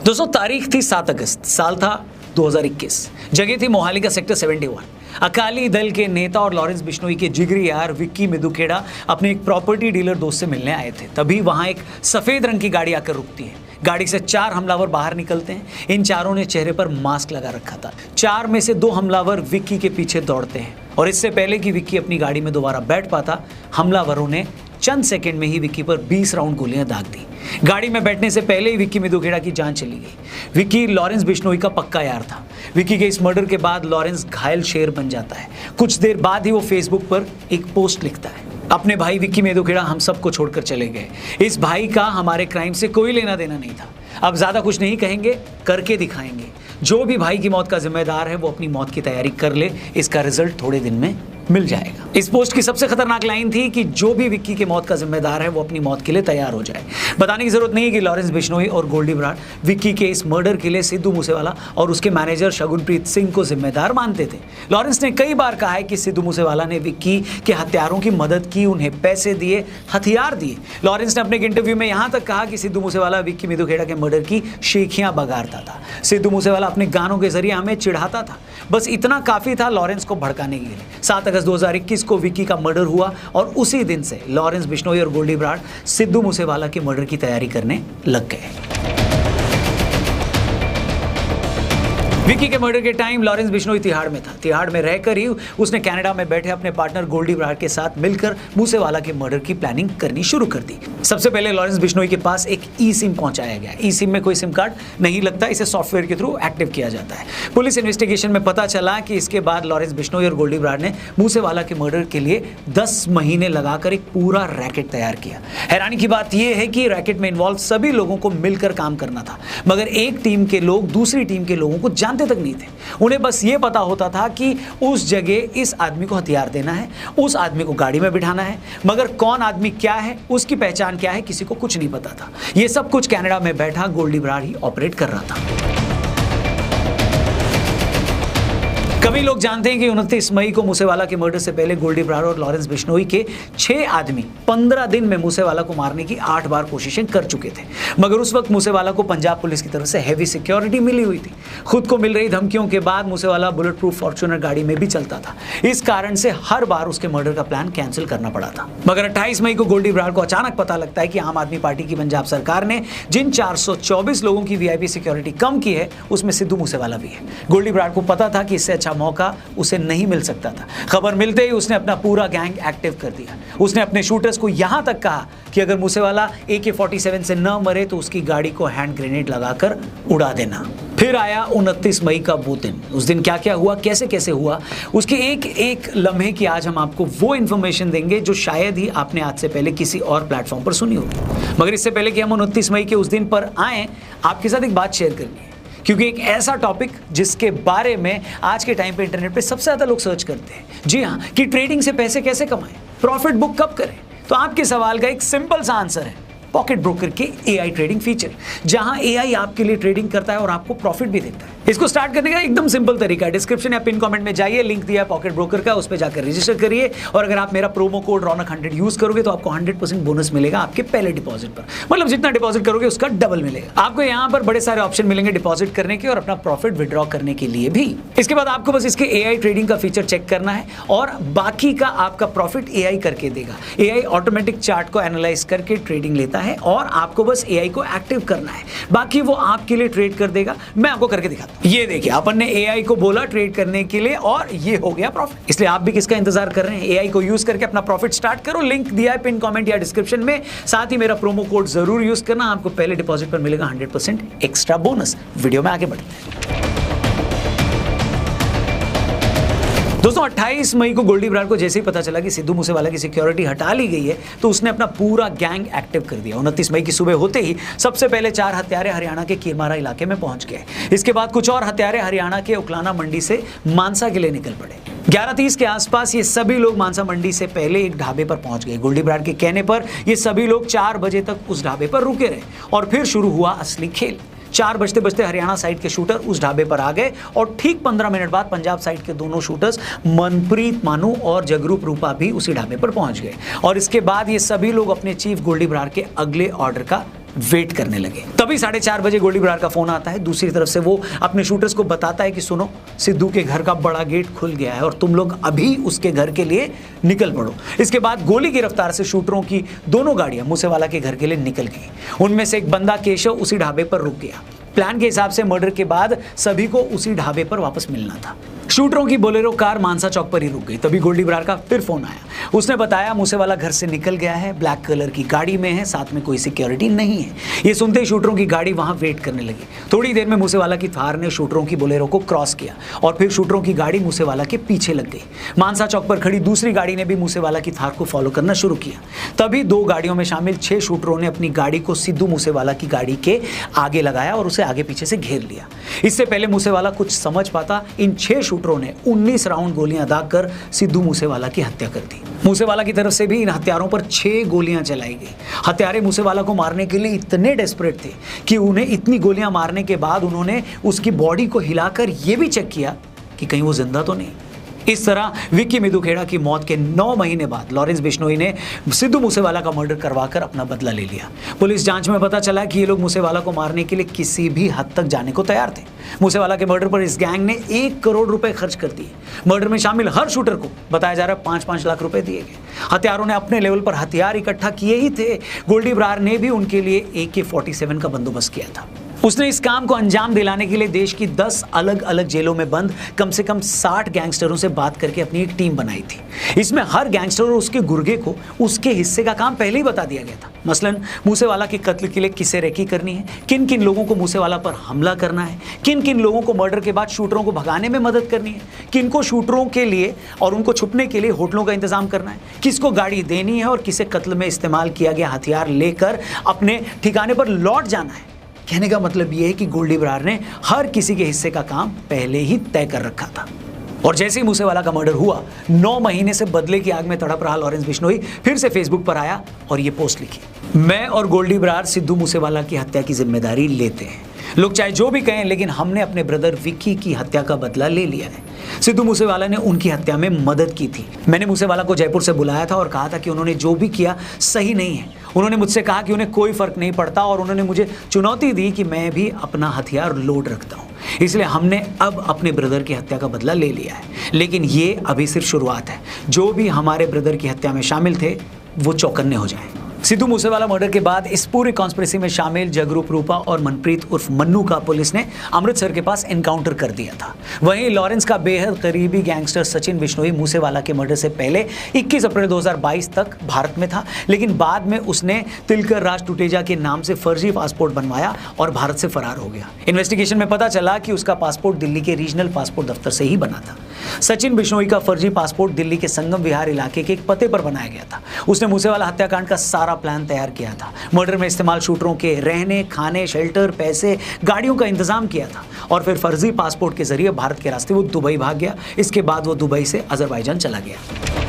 दोस्तों तारीख थी 7 अगस्त, साल था 2021, जगह थी मोहाली का सेक्टर 71। अकाली दल के नेता और लॉरेंस बिश्नोई के जिगरी यार विक्की मिदुखेड़ा अपने एक प्रॉपर्टी डीलर दोस्त से मिलने आए थे। तभी वहां एक सफेद रंग की गाड़ी आकर रुकती है। गाड़ी से 4 हमलावर बाहर निकलते हैं। इन चारों ने चेहरे पर मास्क लगा रखा था। 4 में से 2 हमलावर विक्की के पीछे दौड़ते हैं और इससे पहले कि विक्की अपनी गाड़ी में दोबारा बैठ पाता, हमलावरों ने चंद सेकंड में ही विक्की पर 20 राउंड गोलियां दाग दी। गाड़ी में बैठने से पहले ही विक्की मिदुखेड़ा की जान चली गई। विक्की लॉरेंस बिश्नोई का पक्का यार था। विक्की के इस मर्डर के बाद लॉरेंस घायल शेर बन जाता है। कुछ देर बाद ही वो फेसबुक पर एक पोस्ट लिखता है, अपने भाई विक्की मिदुखेड़ा हम सबको छोड़कर चले गए। इस भाई का हमारे क्राइम से कोई लेना देना नहीं था। अब ज्यादा कुछ नहीं कहेंगे, करके दिखाएंगे। जो भी भाई की मौत का जिम्मेदार है वो अपनी मौत की तैयारी कर ले, इसका रिजल्ट थोड़े दिन में मिल जाएगा। इस पोस्ट की सबसे खतरनाक लाइन थी कि जो भी विक्की की मौत का जिम्मेदार है वो अपनी मौत के लिए तैयार हो जाए। बताने की जरूरत नहीं है कि लॉरेंस बिश्नोई और गोल्डी बराड़ विक्की के इस मर्डर के लिए सिद्धू मूसेवाला और उसके मैनेजर शगुनप्रीत सिंह को जिम्मेदार मानते थे। लॉरेंस ने कई बार कहा है कि सिद्धू मूसेवाला ने विक्की के हत्यारों की मदद की, उन्हें पैसे दिए, हथियार दिए। लॉरेंस ने अपने एक इंटरव्यू में यहां तक कहा कि सिद्धू मूसेवाला विक्की मिदुखेड़ा के मर्डर की शेखियां बगाड़ता था। सिद्धू मूसेवाला अपने गानों के जरिए हमें चिढ़ाता था। बस इतना काफी था लॉरेंस को भड़काने के लिए। 7 अगस्त 2021 को विक्की का मर्डर हुआ और उसी दिन से लॉरेंस बिश्नोई और गोल्डी बराड़ सिद्धू मूसेवाला के मर्डर की तैयारी करने लग गए। विक्की के मर्डर के टाइम लॉरेंस बिश्नोई तिहाड़ में था। तिहाड़ में रहकर ही उसने कनाडा में बैठे अपने पार्टनर गोल्डी बराड़ के साथ मिलकर मूसेवाला के मर्डर की प्लानिंग करनी शुरू कर दी। सबसे पहले लॉरेंस बिश्नोई के पास एक ई सिम पहुंचाया गया। ई सिम में कोई सिम कार्ड नहीं लगता, इसे सॉफ्टवेयर के थ्रू एक्टिव किया जाता है। पुलिस इन्वेस्टिगेशन में पता चला कि इसके बाद लॉरेंस बिश्नोई और गोल्डी बराड़ ने मूसेवाला के मर्डर के लिए 10 महीने लगाकर एक पूरा रैकेट तैयार किया। हैरानी की बात यह है कि रैकेट में इन्वॉल्व सभी लोगों को मिलकर काम करना था, मगर एक टीम के लोग दूसरी टीम के लोगों को जानते तक नहीं थे। उन्हें बस ये पता होता था कि उस जगह इस आदमी को हथियार देना है, उस आदमी को गाड़ी में बिठाना है, मगर कौन आदमी क्या है, उसकी पहचान क्या है, किसी को कुछ नहीं पता था। ये सब कुछ कनाडा में बैठा गोल्डी बराड़ ही ऑपरेट कर रहा था। कभी लोग जानते हैं कि 29 मई को मूसेवाला के मर्डर से पहले गोल्डी बराड़ और लॉरेंस बिश्नोई के 6 आदमी 15 दिन में मूसेवाला को मारने की 8 बार कोशिशें कर चुके थे, मगर उस वक्त मूसेवाला को पंजाब पुलिस की तरफ से हैवी सिक्योरिटी मिली हुई थी। खुद को मिल रही धमकियों के बाद मूसेवाला बुलेट प्रूफ फॉर्च्यूनर गाड़ी में भी चलता था। इस कारण से हर बार उसके मर्डर का प्लान कैंसिल करना पड़ा था। मगर 28 मई को गोल्डी बराड़ को अचानक पता लगता है कि आम आदमी पार्टी की पंजाब सरकार ने जिन 424 लोगों की वीआईपी सिक्योरिटी कम की है, उसमें सिद्धू मूसेवाला भी है। गोल्डी बराड़ को पता था कि इससे अच्छा मौका उसे नहीं मिल सकता था। खबर मिलते ही उसने अपना पूरा गैंग एक्टिव कर दिया। उसने अपने शूटर्स को यहां तक कहा कि अगर मूसेवाला AK-47 से न मरे तो उसकी गाड़ी को हैंड ग्रेनेड लगाकर उड़ा देना। फिर आया 29 मई का वो दिन। उस दिन क्या क्या हुआ, कैसे कैसे हुआ, उसके एक एक लम्हे की आज हम आपको वो इन्फॉर्मेशन देंगे जो शायद ही आपने आज से पहले किसी और प्लेटफॉर्म पर सुनी होगी। मगर इससे पहले कि हम 29 मई के उस दिन पर आए, आपके साथ एक बात शेयर करनी है, क्योंकि एक ऐसा टॉपिक जिसके बारे में आज के टाइम पे इंटरनेट पे सबसे ज्यादा लोग सर्च करते हैं। जी हाँ, कि ट्रेडिंग से पैसे कैसे कमाएं, प्रॉफिट बुक कब करें। तो आपके सवाल का एक सिंपल सा आंसर है पॉकेट ब्रोकर के AI ट्रेडिंग फीचर, जहां AI आपके लिए ट्रेडिंग करता है और आपको प्रॉफिट भी देता है। इसको स्टार्ट करने का एकदम सिंपल तरीका है, डिस्क्रिप्शन या पिन कमेंट में जाइए, लिंक दिया है पॉकेट ब्रोकर का, उस पर जाकर रजिस्टर करिए। और अगर आप मेरा प्रोमो कोड रौनक100 यूज करोगे तो आपको 100% बोनस मिलेगा आपके पहले डिपॉजिट पर। मतलब जितना डिपॉजिट करोगे उसका डबल मिलेगा। आपको यहाँ पर बड़े सारे ऑप्शन मिलेंगे डिपॉजिट करने के और अपना प्रॉफिट विड्रॉ करने के लिए भी। इसके बाद आपको बस इसके AI ट्रेडिंग का फीचर चेक करना है और बाकी का आपका प्रॉफिट AI करके देगा। AI ऑटोमेटिक चार्ट को एनालाइज करके ट्रेडिंग लेता है और आपको बस AI को एक्टिव करना है, बाकी वो आपके लिए ट्रेड कर देगा। मैं आपको करके दिखाता हूं। ये देखिए, अपन ने AI को बोला ट्रेड करने के लिए और ये हो गया प्रॉफिट। इसलिए आप भी किसका इंतजार कर रहे हैं? AI को यूज करके अपना प्रॉफिट स्टार्ट करो। लिंक दिया है पिन कमेंट या डिस्क्रिप्शन में। साथ ही मेरा प्रोमो कोड जरूर यूज करना, आपको पहले डिपॉजिट पर मिलेगा 100% एक्स्ट्रा बोनस। वीडियो में आगे बढ़ते हैं। दोस्तों 28 मई को गोल्डी बराड़ को जैसे ही पता चला कि सिद्धू मूसेवाला की सिक्योरिटी हटा ली गई है, तो उसने अपना पूरा गैंग एक्टिव कर दिया। 29 मई की सुबह होते ही सबसे पहले 4 हत्यारे हरियाणा के कीरमारा इलाके में पहुंच गए। इसके बाद कुछ और हत्यारे हरियाणा के उकलाना मंडी से मानसा के लिए निकल पड़े। 11:30 के आसपास ये सभी लोग मानसा मंडी से पहले एक ढाबे पर पहुंच गए। गोल्डी बराड़ के कहने पर ये सभी लोग 4 बजे तक उस ढाबे पर रुके रहे और फिर शुरू हुआ असली खेल। 4 बजते बजते हरियाणा साइड के शूटर उस ढाबे पर आ गए और ठीक 15 मिनट बाद पंजाब साइड के दोनों शूटर्स मनप्रीत मानू और जगरूप रूपा भी उसी ढाबे पर पहुंच गए। और इसके बाद ये सभी लोग अपने चीफ गोल्डी बराड़ के अगले ऑर्डर का वेट करने लगे। तभी 4:30 बजे गोल्डी बरार का फोन आता है। दूसरी तरफ से वो अपने शूटर्स को बताता है कि सुनो, सिद्धू के घर का बड़ा गेट खुल गया है और तुम लोग अभी उसके घर के लिए निकल पड़ो। इसके बाद गोली की रफ्तार से शूटरों की दोनों गाड़ियां मूसेवाला के घर के लिए निकल गई। उनमें से एक बंदा केशव उसी ढाबे पर रुक गया। प्लान के हिसाब से मर्डर के बाद सभी को उसी ढाबे पर वापस मिलना था। शूटरों की बोलेरो कार मानसा चौक पर ही रुक गई। तभी गोल्डी बरार का फिर फोन आया। उसने बताया मूसेवाला घर से निकल गया है, ब्लैक कलर की गाड़ी में है, साथ में कोई सिक्योरिटी नहीं है। ये सुनते ही शूटरों की गाड़ी वहां वेट करने लगी। थोड़ी देर में मूसेवाला की थार ने शूटरों की बोलेरो को क्रॉस किया और फिर शूटरों की गाड़ी मूसेवाला के पीछे लग गई। मानसा चौक पर खड़ी दूसरी गाड़ी ने भी मूसेवाला की थार को फॉलो करना शुरू किया। तभी 2 गाड़ियों में शामिल 6 शूटरों ने अपनी गाड़ी को सिद्धू मूसेवाला की गाड़ी के आगे लगाया और उसे आगे पीछे से घेर लिया। इससे पहले मूसेवाला कुछ समझ पाता, इन 6 शूटरों ने 19 राउंड गोलियां दागकर सिद्धू मूसेवाला की हत्या कर दी। मूसेवाला की तरफ से भी इन हत्यारों पर 6 गोलियां चलाई गई। हत्यारे मूसेवाला को मारने के लिए इतने डेस्परेट थे कि उन्हें इतनी गोलियां मारने के बाद उन्होंने उसकी बॉडी को हिलाकर यह भी चेक किया कि कहीं वो जिंदा तो नहीं। इस तरह विक्की मिदू खेड़ा की मौत के 9 महीने बाद लॉरेंस बिश्नोई ने सिद्धू मूसेवाला का मर्डर करवाकर अपना बदला ले लिया। पुलिस जांच में पता चला कि ये लोग मूसेवाला को मारने के लिए किसी भी हद तक जाने को तैयार थे। मूसेवाला के मर्डर पर इस गैंग ने 1 करोड़ रुपए खर्च कर दिए। मर्डर में शामिल हर शूटर को बताया जा रहा है 5-5 लाख रुपए दिए गए। हत्यारों ने अपने लेवल पर हथियार इकट्ठा किए ही थे। गोल्डी बरार ने भी उनके लिए AK-47 का बंदोबस्त किया था। उसने इस काम को अंजाम दिलाने के लिए देश की 10 अलग अलग जेलों में बंद कम से कम 60 गैंगस्टरों से बात करके अपनी एक टीम बनाई थी। इसमें हर गैंगस्टर और उसके गुर्गे को उसके हिस्से का काम पहले ही बता दिया गया था। मसलन मूसेवाला के कत्ल के लिए किसे रेकी करनी है, किन किन लोगों को मूसेवाला पर हमला करना है, किन किन लोगों को मर्डर के बाद शूटरों को भगाने में मदद करनी है, किन को शूटरों के लिए और उनको छुपने के लिए होटलों का इंतजाम करना है, किसको गाड़ी देनी है और किसे कत्ल में इस्तेमाल किया गया हथियार लेकर अपने ठिकाने पर लौट जाना है। कहने का मतलब यह है कि गोल्डी बरार ने हर किसी के हिस्से का काम पहले ही तय कर रखा था। और जैसे ही मूसेवाला का मर्डर हुआ, 9 महीने से बदले की आग में तड़प रहा लॉरेंस बिश्नोई फिर से फेसबुक पर आया और ये पोस्ट लिखी, मैं और गोल्डी बरार सिद्धू मूसेवाला की हत्या की जिम्मेदारी लेते हैं। लोग चाहे जो भी कहें, लेकिन हमने अपने ब्रदर विक्की की हत्या का बदला ले लिया है। सिद्धू मूसेवाला ने उनकी हत्या में मदद की थी। मैंने मूसेवाला को जयपुर से बुलाया था और कहा था कि उन्होंने जो भी किया सही नहीं है। उन्होंने मुझसे कहा कि उन्हें कोई फर्क नहीं पड़ता और उन्होंने मुझे चुनौती दी कि मैं भी अपना हथियार लोड रखता हूँ। इसलिए हमने अब अपने ब्रदर की हत्या का बदला ले लिया है, लेकिन ये अभी सिर्फ शुरुआत है। जो भी हमारे ब्रदर की हत्या में शामिल थे वो चौकन्ने हो जाएं। सिद्धू मूसेवाला मर्डर के बाद इस पूरी कॉन्स्पिरेसी में शामिल जगरूप रूपा और मनप्रीत उर्फ मन्नू का पुलिस ने अमृतसर के पास एनकाउंटर कर दिया था। वहीं लॉरेंस का बेहद करीबी गैंगस्टर सचिन बिश्नोई मूसेवाला के मर्डर से पहले 21 अप्रैल 2022 तक भारत में था, लेकिन बाद में उसने तिलकर राज टुटेजा के नाम से फर्जी पासपोर्ट बनवाया और भारत से फरार हो गया। इन्वेस्टिगेशन में पता चला कि उसका पासपोर्ट दिल्ली के रीजनल पासपोर्ट दफ्तर से ही बना था। सचिन बिश्नोई का फर्जी पासपोर्ट दिल्ली के संगम विहार इलाके के एक पते पर बनाया गया था। उसने मूसेवाला हत्याकांड का सारा प्लान तैयार किया था। मर्डर में इस्तेमाल शूटरों के रहने, खाने, शेल्टर, पैसे, गाड़ियों का इंतजाम किया था और फिर फर्जी पासपोर्ट के जरिए भारत के रास्ते वो दुबई भाग गया। इसके बाद वो दुबई से अजरबैजान चला गया।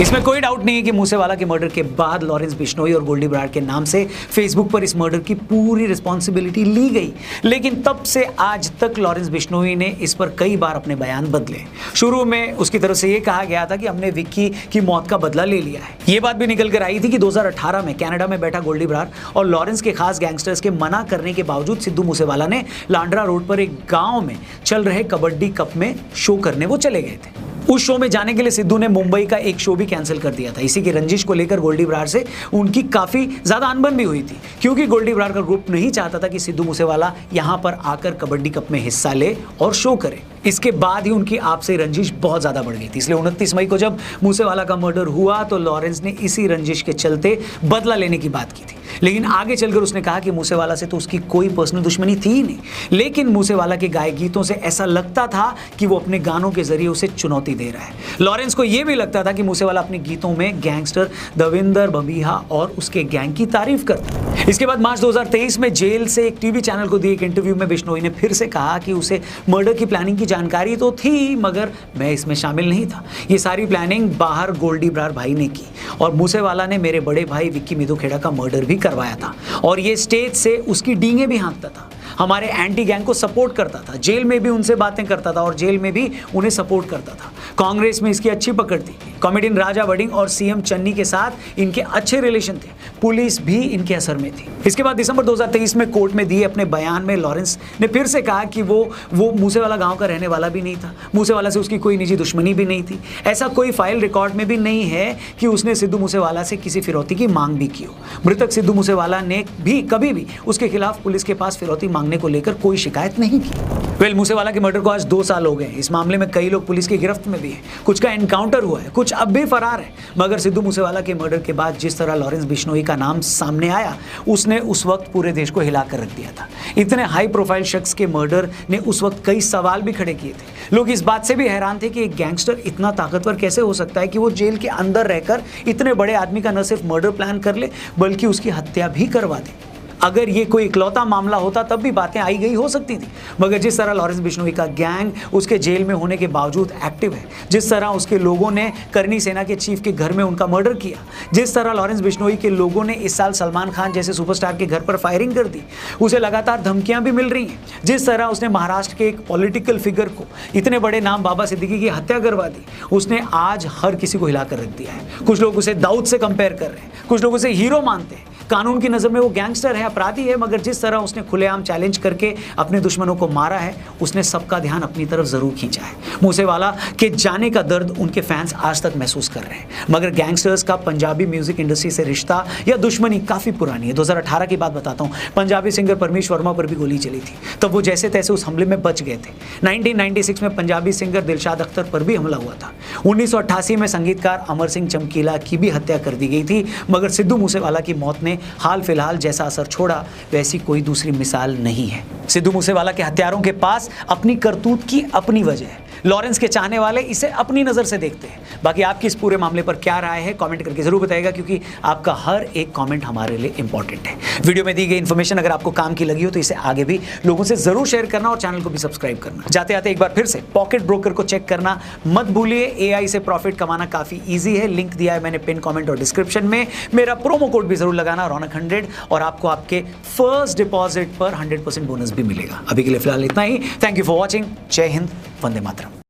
इसमें कोई डाउट नहीं है कि मूसेवाला के मर्डर के बाद लॉरेंस बिश्नोई और गोल्डी बरार के नाम से फेसबुक पर इस मर्डर की पूरी रिस्पॉन्सिबिलिटी ली गई, लेकिन तब से आज तक लॉरेंस बिश्नोई ने इस पर कई बार अपने बयान बदले। शुरू में उसकी तरफ से यह कहा गया था कि हमने विक्की की मौत का बदला ले लिया है। यह बात भी निकल कर आई थी कि 2018 में कनाडा में बैठा गोल्डी बरार और लॉरेंस के खास गैंगस्टर्स के मना करने के बावजूद सिद्धू मूसेवाला ने लांड्रा रोड पर एक गाँव में चल रहे कबड्डी कप में शो करने वो चले गए थे। उस शो में जाने के लिए सिद्धू ने मुंबई का एक शो भी कैंसिल कर दिया था। इसी की रंजिश को लेकर गोल्डी बरार से उनकी काफी ज्यादा अनबन भी हुई थी, क्योंकि गोल्डी बरार का ग्रुप नहीं चाहता था कि सिद्धू मूसेवाला यहां पर आकर कबड्डी कप में हिस्सा ले और शो करे। इसके बाद ही उनकी आपसी रंजिश बहुत ज्यादा बढ़ गई थी। इसलिए 29 मई को जब मूसेवाला का मर्डर हुआ तो लॉरेंस ने इसी रंजिश के चलते बदला लेने की बात की थी, लेकिन आगे चलकर उसने कहा कि मूसेवाला से तो उसकी कोई पर्सनल दुश्मनी थी ही नहीं, लेकिन मूसेवाला के गाए गीतों से ऐसा लगता था कि वो अपने गानों के जरिए उसे चुनौती दे रहा है। लॉरेंस को यह भी लगता था कि मूसेवाला अपने गीतों में गैंगस्टर दविंदर बबीहा और उसके गैंग की तारीफ करता है। इसके बाद मार्च 2023 में जेल से एक टीवी चैनल को दिए एक इंटरव्यू में बिश्नोई ने फिर से कहा कि उसे मर्डर की प्लानिंग की जानकारी तो थी, मगर मैं इसमें शामिल नहीं था। ये सारी प्लानिंग बाहर गोल्डी बरार भाई ने की और मूसेवाला ने मेरे बड़े भाई विक्की मिदू खेड़ा का मर्डर भी करवाया था और ये स्टेज से उसकी डींगे भी हाँकता था, हमारे एंटी गैंग को सपोर्ट करता था, जेल में भी उनसे बातें करता था और जेल में भी उन्हें सपोर्ट करता था। कांग्रेस में इसकी अच्छी पकड़ थी। कॉमेडियन राजा वडिंग और सीएम चन्नी के साथ इनके अच्छे रिलेशन थे। पुलिस भी इनके असर में थी। इसके बाद दिसंबर 2023 में कोर्ट में दिए अपने बयान में लॉरेंस ने फिर से कहा कि वो मूसेवाला गांव का रहने वाला भी नहीं था। मूसेवाला से उसकी कोई निजी दुश्मनी भी नहीं थी। ऐसा कोई फाइल रिकॉर्ड में भी नहीं है कि उसने सिद्धू मूसेवाला से किसी फिरौती की मांग भी की हो। मृतक सिद्धू मूसेवाला ने भी कभी भी उसके खिलाफ पुलिस के पास फिरौती मांगने को लेकर कोई शिकायत नहीं की। मूसेवाला के मर्डर को आज 2 साल हो गए। इस मामले में कई लोग पुलिस की गिरफ्त में भी हैं। कुछ का एनकाउंटर हुआ है, कुछ अब भी फरार है। मगर सिद्धू मूसेवाला के मर्डर के बाद जिस तरह लॉरेंस बिश्नोई का नाम सामने आया, उसने उस वक्त पूरे देश को हिला कर रख दिया था। इतने हाई प्रोफाइल शख्स के मर्डर ने उस वक्त कई सवाल भी खड़े किए थे। लोग इस बात से भी हैरान थे कि एक गैंगस्टर इतना ताकतवर कैसे हो सकता है कि वो जेल के अंदर रहकर इतने बड़े आदमी का न सिर्फ मर्डर प्लान कर ले बल्कि उसकी हत्या भी करवा दे। अगर ये कोई इकलौता मामला होता तब भी बातें आई गई हो सकती थी। मगर जिस तरह लॉरेंस बिश्नोई का गैंग उसके जेल में होने के बावजूद एक्टिव है, जिस तरह उसके लोगों ने करनी सेना के चीफ के घर में उनका मर्डर किया, जिस तरह लॉरेंस बिश्नोई के लोगों ने इस साल सलमान खान जैसे सुपरस्टार के घर पर फायरिंग कर दी, उसे लगातार धमकियां भी मिल रही हैं, जिस तरह उसने महाराष्ट्र के एक पॉलिटिकल फिगर को, इतने बड़े नाम बाबा सिद्दीकी की हत्या करवा दी, उसने आज हर किसी को हिला कर रख दिया है। कुछ लोग उसे दाऊद से कंपेयर कर रहे हैं, कुछ लोग उसे हीरो मानते हैं। कानून की नज़र में वो गैंगस्टर है, अपराधी है, मगर जिस तरह उसने खुलेआम चैलेंज करके अपने दुश्मनों को मारा है, उसने सबका ध्यान अपनी तरफ जरूर खींचा है। मूसेवाला के जाने का दर्द उनके फैंस आज तक महसूस कर रहे हैं। मगर गैंगस्टर्स का पंजाबी म्यूजिक इंडस्ट्री से रिश्ता या दुश्मनी काफ़ी पुरानी है। 2018 की बात बताता हूँ। पंजाबी सिंगर परमेश वर्मा पर भी गोली चली थी, तब वो जैसे तैसे उस हमले में बच गए थे। 1996 में पंजाबी सिंगर दिलशाद अख्तर पर भी हमला हुआ था। 1988 में संगीतकार अमर सिंह चमकीला की भी हत्या कर दी गई थी। मगर सिद्धू मूसेवाला की मौत ने हाल फिलहाल जैसा असर छोड़ा, वैसी कोई दूसरी मिसाल नहीं है। सिद्धू मूसेवाला के हत्यारों के पास अपनी करतूत की अपनी वजह है। लॉरेंस के चाहने वाले इसे अपनी नज़र से देखते हैं। बाकी आपकी इस पूरे मामले पर क्या राय है, कमेंट करके जरूर बताइएगा, क्योंकि आपका हर एक कमेंट हमारे लिए इंपॉर्टेंट है। वीडियो में दी गई इन्फॉर्मेशन अगर आपको काम की लगी हो तो इसे आगे भी लोगों से जरूर शेयर करना और चैनल को भी सब्सक्राइब करना। जाते आते एक बार फिर से पॉकेट ब्रोकर को चेक करना मत भूलिए। एआई से प्रॉफिट कमाना काफी ईजी है। लिंक दिया है मैंने पिन कमेंट और डिस्क्रिप्शन में। मेरा प्रोमो कोड भी जरूर लगाना, रौनक 100, और आपको आपके फर्स्ट डिपॉजिट पर 100% बोनस भी मिलेगा। अभी के लिए फिलहाल इतना ही। Thank you for watching. Jai Hind, Vande Mataram.